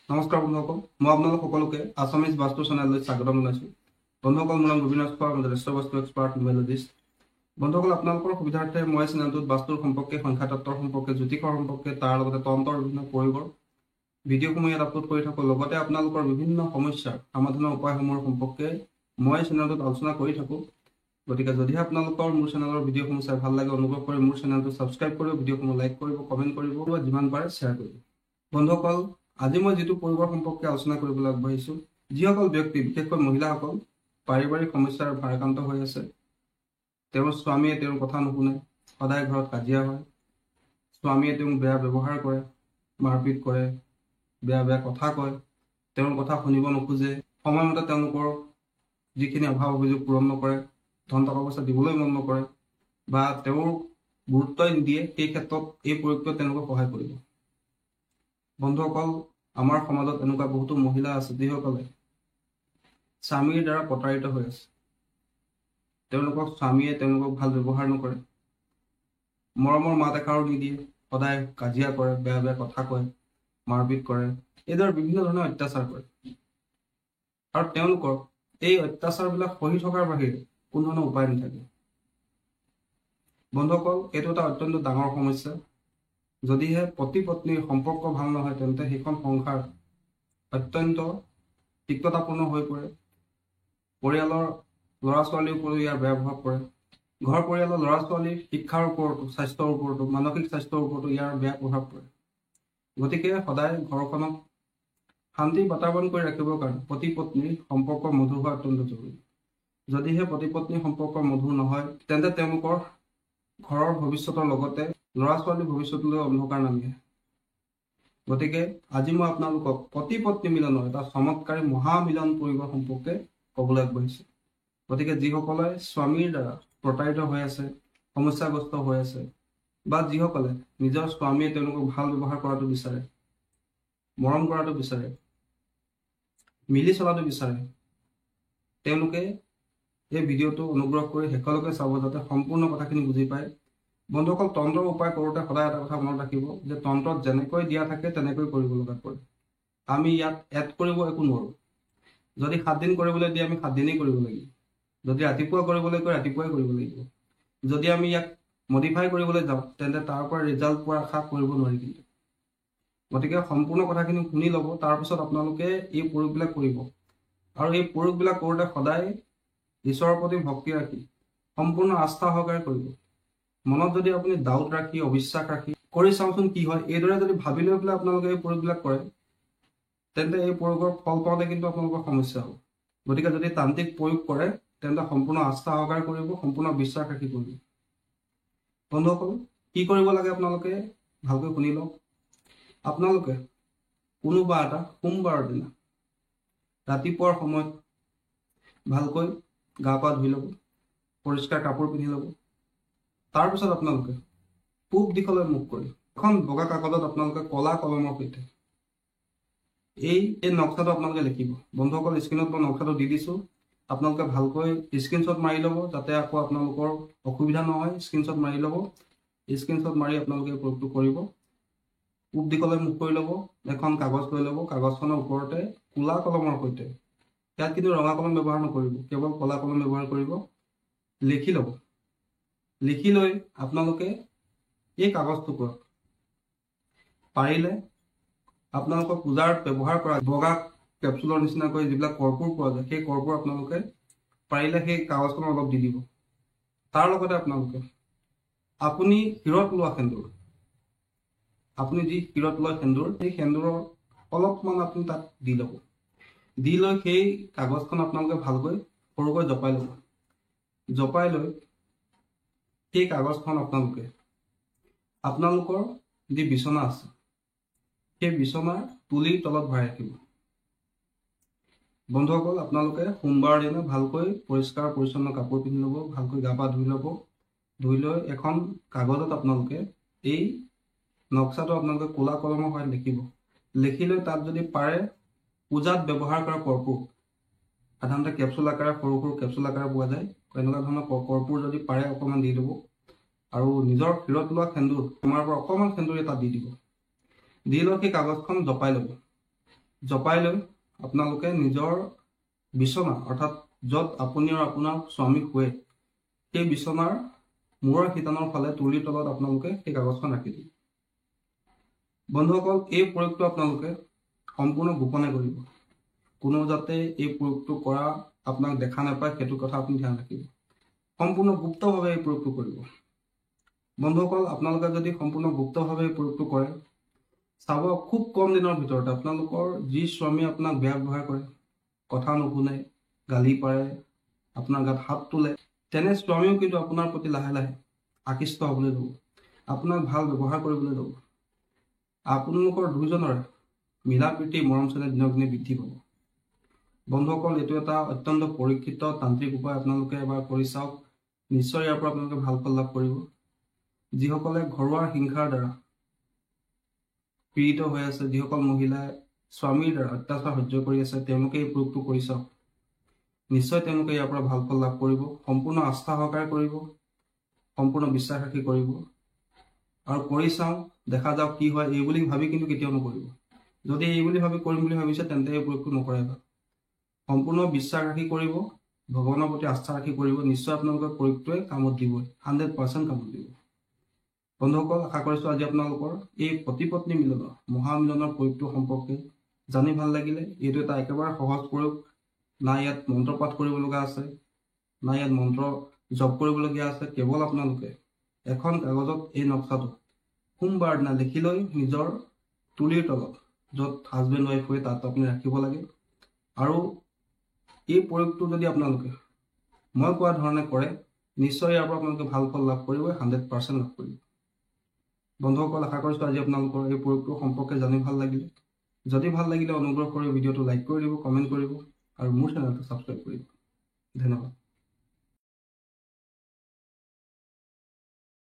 নমস্কাৰ বন্ধুসকল, মই আপোনালোক সকলোকে আছামিজ বাস্তু চেনেললৈ স্বাগতম জনাইছোঁ। বন্ধুসকল, মোৰ নাম গোবিনাথ খোৱা, মই জ্যেষ্ঠ বাস্তু এক্সপাৰ্ট নিউমেৰলজিষ্ট। বন্ধুসকল, আপোনালোকৰ সুবিধাৰ্থে মই চেনেলটোত বাস্তুৰ সম্পৰ্কে, সংখ্যা তত্ত্বৰ সম্পৰ্কে, জ্যোতিষৰ সম্পৰ্কে, তাৰ লগতে তন্ত্ৰৰ বিভিন্ন প্ৰয়োগৰ ভিডিঅ'সমূহ ইয়াত আপলোড কৰি থাকোঁ। লগতে আপোনালোকৰ বিভিন্ন সমস্যাৰ সমাধানৰ উপায়সমূহৰ সম্পৰ্কে মই চেনেলটোত আলোচনা কৰি থাকোঁ। গতিকে যদিহে আপোনালোকৰ মোৰ চেনেলৰ ভিডিঅ'সমূহ চাই ভাল লাগে, অনুগ্ৰহ কৰি মোৰ চেনেলটো ছাবস্ক্ৰাইব কৰিব, ভিডিঅ'সমূহ লাইক কৰিব, কমেণ্ট কৰিব, যিমান পাৰে শ্বেয়াৰ কৰিব। বন্ধুসকল, আজি মই যিটো পৰিবৰ সম্পৰ্কে আলোচনা কৰিবলৈ আগবাঢ়িছোঁ, যিসকল ব্যক্তি, বিশেষকৈ মহিলাসকল পাৰিবাৰিক সমস্যাৰ ভাৰাক্ৰান্ত হৈ আছে, তেওঁৰ স্বামীয়ে তেওঁৰ কথা নুশুনে, সদায় ঘৰত কাজিয়া হয়, স্বামীয়ে তেওঁক বেয়া ব্যৱহাৰ কৰে, মাৰপিট কৰে, বেয়া বেয়া কথা কয়, তেওঁৰ কথা শুনিব নোখোজে, সময়মতে তেওঁলোকৰ যিখিনি অভাৱ অভিযোগ পূৰণ নকৰে, ধন টকা পইচা দিবলৈ মন নকৰে বা তেওঁৰ গুৰুত্বই নিদিয়ে, সেই ক্ষেত্ৰত এই প্ৰয়োগটোৱে তেওঁলোকক সহায় কৰিব। বন্ধুসকল, আমাৰ সমাজত এনেকুৱা বহুতো মহিলা আছে যিসকলে স্বামীৰ দ্বাৰা প্ৰতাৰিত হৈ আছে। তেওঁলোকক স্বামীয়ে তেওঁলোকক ভাল ব্যৱহাৰ নকৰে, মৰমৰ মাত এষাৰো নিদিয়ে, সদায় কাজিয়া কৰে, বেয়া বেয়া কথা কয়, মাৰপিট কৰে, এইদৰে বিভিন্ন ধৰণৰ অত্যাচাৰ কৰে। আৰু তেওঁলোকৰ এই অত্যাচাৰবিলাক সহি থকাৰ বাহিৰে কোনো ধৰণৰ উপায় নাথাকে। বন্ধুসকল, এইটো এটা অত্যন্ত ডাঙৰ সমস্যা। যদিহে পতি পত্নীৰ সম্পৰ্ক ভাল নহয়, তেন্তে সেইখন সংসাৰ অত্যন্ত তিক্ততাপূৰ্ণ হৈ পৰে। পৰিয়ালৰ ল'ৰা ছোৱালীৰ ওপৰতো ইয়াৰ বেয়া প্ৰভাৱ পৰে। ঘৰ পৰিয়ালৰ ল'ৰা ছোৱালীৰ শিক্ষাৰ ওপৰতো, স্বাস্থ্যৰ ওপৰতো, মানসিক স্বাস্থ্যৰ ওপৰতো ইয়াৰ বেয়া প্ৰভাৱ পৰে। গতিকে সদায় ঘৰখনক শান্তি বাতাৱৰণ কৰি ৰাখিবৰ কাৰণে পতি পত্নীৰ সম্পৰ্ক মধুৰ হোৱা অত্যন্ত জৰুৰী। যদিহে পতি পত্নীৰ সম্পৰ্ক মধুৰ নহয়, তেন্তে তেওঁলোকৰ ঘৰৰ ভৱিষ্যতৰ লগতে ল'ৰা ছোৱালীৰ ভৱিষ্যতলৈ অন্ধকাৰ নামি আহে। গতিকে আজি মই আপোনালোকক পতি পত্নী মিলনৰ এটা চমৎকাৰী মহামিলন পৰিবৰ সম্পৰ্কে ক'বলৈ আগবাঢ়িছোঁ। গতিকে যিসকলে স্বামীৰ দ্বাৰা প্ৰতাৰিত হৈ আছে, সমস্যাগ্ৰস্ত হৈ আছে, বা যিসকলে নিজৰ স্বামীয়ে তেওঁলোকক ভাল ব্যৱহাৰ কৰাটো বিচাৰে, মৰম কৰাটো বিচাৰে, মিলি চলাটো বিচাৰে, তেওঁলোকে এই ভিডিঅ'টো অনুগ্ৰহ কৰি শেষলৈকে চাব, যাতে সম্পূৰ্ণ কথাখিনি বুজি পায়। বন্ধুসকল, তন্ত্ৰৰ উপায় কৰোঁতে সদায় এটা কথা মনত ৰাখিব যে তন্ত্ৰত যেনেকৈ দিয়া থাকে তেনেকৈ কৰিব লগা পৰে। আমি ইয়াত এড কৰিব একো নোৱাৰোঁ। যদি 7 দিন কৰিবলৈ দিয়ে, আমি 7 দিনেই কৰিব লাগিব। যদি ৰাতিপুৱা কৰিবলৈ কয়, ৰাতিপুৱাই কৰিব লাগিব। যদি আমি ইয়াক মডিফাই কৰিবলৈ যাওঁ, তেন্তে তাৰ পৰা ৰিজাল্ট পোৱাৰ আশা কৰিব নোৱাৰি। কিন্তু গতিকে সম্পূৰ্ণ কথাখিনি শুনি ল'ব, তাৰপিছত আপোনালোকে এই প্ৰয়োগবিলাক কৰিব। আৰু এই প্ৰয়োগবিলাক কৰোঁতে সদায় ঈশ্বৰৰ প্ৰতি ভক্তি ৰাখি, সম্পূৰ্ণ আস্থা সহকাৰে কৰিব। মনত যদি আপুনি ডাউট ৰাখি, অবিশ্বাস ৰাখি কৰি চাওঁচোন কি হয়, এইদৰে যদি ভাবি লৈ পেলাই আপোনালোকে এই প্ৰয়োগবিলাক কৰে, তেন্তে এই প্ৰয়োগৰ ফল পাওঁতে কিন্তু আপোনালোকৰ সমস্যা হ'ব। গতিকে যদি তান্ত্ৰিক প্ৰয়োগ কৰে, তেন্তে সম্পূৰ্ণ আস্থা সহকাৰে কৰিব, সম্পূৰ্ণ বিশ্বাস ৰাখি কৰিব। বন্ধুসকল, কি কৰিব লাগে আপোনালোকে ভালকৈ শুনি লওক। আপোনালোকে কোনোবা এটা সোমবাৰৰ দিনা ৰাতিপুৱাৰ সময়ত ভালকৈ গা পা ধুই ল'ব, পৰিষ্কাৰ কাপোৰ পিন্ধি ল'ব। তাৰপিছত আপোনালোকে পূব দিশলৈ মুখ কৰি এখন বগা কাগজত আপোনালোকে ক'লা কলমৰ সৈতে এই নক্সাটো আপোনালোকে লিখিব। বন্ধুসকল, স্ক্ৰীণত মই নক্সাটো দি দিছোঁ, আপোনালোকে ভালকৈ স্ক্ৰীনশ্বট মাৰি ল'ব, যাতে আকৌ আপোনালোকৰ অসুবিধা নহয়। স্ক্ৰীনশ্বট মাৰি ল'ব, স্ক্ৰীনশ্বট মাৰি আপোনালোকে প্ৰয়োগটো কৰিব। পূব দিশলৈ মুখ কৰি ল'ব, এখন কাগজ লৈ ল'ব, কাগজখনৰ ওপৰতে ক'লা কলমৰ সৈতে, ইয়াত কিন্তু ৰঙা কলম ব্যৱহাৰ নকৰিব, কেৱল ক'লা কলম ব্যৱহাৰ কৰিব, লিখি ল'ব। লিখি লৈ আপোনালোকে এই কাগজটুকুৰত পাৰিলে আপোনালোকৰ পূজাত ব্যৱহাৰ কৰা বগা কেপচুলৰ নিচিনাকৈ যিবিলাক কৰ্পূৰ পোৱা যায়, সেই কৰ্পূৰ আপোনালোকে পাৰিলে সেই কাগজখনত অলপ দি দিব। তাৰ লগতে আপোনালোকে আপুনি শিৰত লোৱা সেন্দুৰ, আপুনি যি শিৰত লোৱা সেন্দুৰ, সেই সেন্দুৰৰ অলপমান আপুনি তাত দি ল'ব। দি লৈ সেই কাগজখন আপোনালোকে ভালকৈ সৰুকৈ জপাই ল'ব। জপাই লৈ সেই কাগজখন আপোনালোকে আপোনালোকৰ যি বিচনা আছে, সেই বিচনাৰ তুলিৰ তলত ভৰাই ৰাখিব। বন্ধুসকল, আপোনালোকে সোমবাৰৰ দিনা ভালকৈ পৰিষ্কাৰ পৰিচ্ছন্ন কাপোৰ পিন্ধি ল'ব, ভালকৈ গা পা ধুই ল'ব। ধুই লৈ এখন কাগজত আপোনালোকে এই নক্সাটো আপোনালোকে ক'লা কলমৰ সৈতে লিখিব। লিখি লৈ তাত যদি পাৰে পূজাত ব্যৱহাৰ কৰা কৰ্পূৰ, সাধাৰণতে কেপচুল আকাৰে, সৰু সৰু কেপচুল আকাৰে পোৱা যায়, এনেকুৱা ধৰণৰ কৰ্পূৰ যদি পাৰে অকণমান দি দিব। আৰু নিজৰ শিৰত লোৱা সেন্দুৰ, তোমাৰ পৰা অকণমান সেন্দুৰ এটা দি দিব। দি লৈ সেই কাগজখন জপাই ল'ব। জপাই লৈ আপোনালোকে নিজৰ বিচনা অৰ্থাৎ য'ত আপুনি আৰু আপোনাৰ স্বামী শুৱে সেই বিচনাৰ মূৰৰ শিতানৰ ফালে তুলিৰ তলত আপোনালোকে সেই কাগজখন ৰাখি দিব। বন্ধুসকল, এই প্ৰয়োগটো আপোনালোকে সম্পূৰ্ণ গোপনে কৰিব। কোনো যাতে এই প্ৰয়োগটো কৰা আপোনাক দেখা নাপায় সেইটো কথা আপুনি ধ্যান ৰাখিব। সম্পূৰ্ণ গুপ্তভাৱে এই প্ৰয়োগটো কৰিব। বন্ধুসকল, আপোনালোকে যদি সম্পূৰ্ণ গুপ্তভাৱে এই প্ৰয়োগটো কৰে, চাব খুব কম দিনৰ ভিতৰতে আপোনালোকৰ যি স্বামী আপোনাক বেয়া ব্যৱহাৰ কৰে, কথা নুশুনে, গালি পাৰে, আপোনাৰ গাত হাত তোলে, তেনে স্বামীও কিন্তু আপোনাৰ প্ৰতি লাহে লাহে আকৃষ্ট হ'বলৈ ল'ব, আপোনাক ভাল ব্যৱহাৰ কৰিবলৈ ল'ব। আপোনালোকৰ দুয়োজনৰে মিলা প্ৰীতি মৰম চেনেহ দিনক দিনে বৃদ্ধি পাব। বন্ধুসকল, এইটো এটা অত্যন্ত পৰীক্ষিত তান্ত্ৰিক উপায়। আপোনালোকে এবাৰ কৰি চাওক, নিশ্চয় ইয়াৰ পৰা আপোনালোকে ভাল ফল লাভ কৰিব। যিসকলে ঘৰুৱা হিংসাৰ দ্বাৰা পীড়িত হৈ আছে, যিসকল মহিলাই স্বামীৰ দ্বাৰা অত্যাচাৰ সহ্য কৰি আছে, তেওঁলোকে এই প্ৰয়োগটো কৰি চাওক, নিশ্চয় তেওঁলোকে ইয়াৰ পৰা ভাল ফল লাভ কৰিব। সম্পূৰ্ণ আস্থা সহকাৰে কৰিব, সম্পূৰ্ণ বিশ্বাস ৰাখি কৰিব আৰু কৰি চাওঁ, দেখা যাওক কি হয়। এই বুলি ভাবি কিন্তু কেতিয়াও নকৰিব। যদি এই বুলি ভাবি কৰিম বুলি ভাবিছে তেন্তে এই প্ৰয়োগটো নকৰিব। সম্পূৰ্ণ বিশ্বাস ৰাখি কৰিব, ভগৱানৰ প্ৰতি আস্থা ৰাখি কৰিব, নিশ্চয় আপোনালোকৰ প্ৰয়োগটোৱে কামত দিবই, 100% কামত দিব। বন্ধুসকল, আশা কৰিছোঁ আজি আপোনালোকৰ এই পতি পত্নী মিলনৰ মহামিলনৰ প্ৰয়োগটো সম্পৰ্কে জানি ভাল লাগিলে। এইটো এটা একেবাৰে সহজ প্ৰয়োগ, না ইয়াত মন্ত্ৰ পাঠ কৰিব লগা আছে, না ইয়াত মন্ত্ৰ জপ কৰিবলগীয়া আছে। কেৱল আপোনালোকে এখন কাগজত এই নক্সাটো সোমবাৰ দিনা লিখি লৈ নিজৰ তুলিৰ তলত য'ত হাজবেণ্ড ৱাইফ হৈ তাত আপুনি ৰাখিব লাগে। আৰু এই প্ৰয়োগটো যদি আপোনালোকে মই কোৱা ধৰণে কৰে, নিশ্চয় ইয়াৰ পৰা আপোনালোকে ভাল ফল লাভ কৰিব, 100% লাভ কৰিব। বন্ধুসকল, আশা কৰিছোঁ আজি আপোনালোকৰ এই প্ৰয়োগটো সম্পৰ্কে জানি ভাল লাগিলে। যদি ভাল লাগিলে অনুগ্ৰহ কৰি ভিডিঅ'টো লাইক কৰি দিব, কমেণ্ট কৰিব আৰু মোৰ চেনেলটো ছাবস্ক্ৰাইব কৰিব। ধন্যবাদ।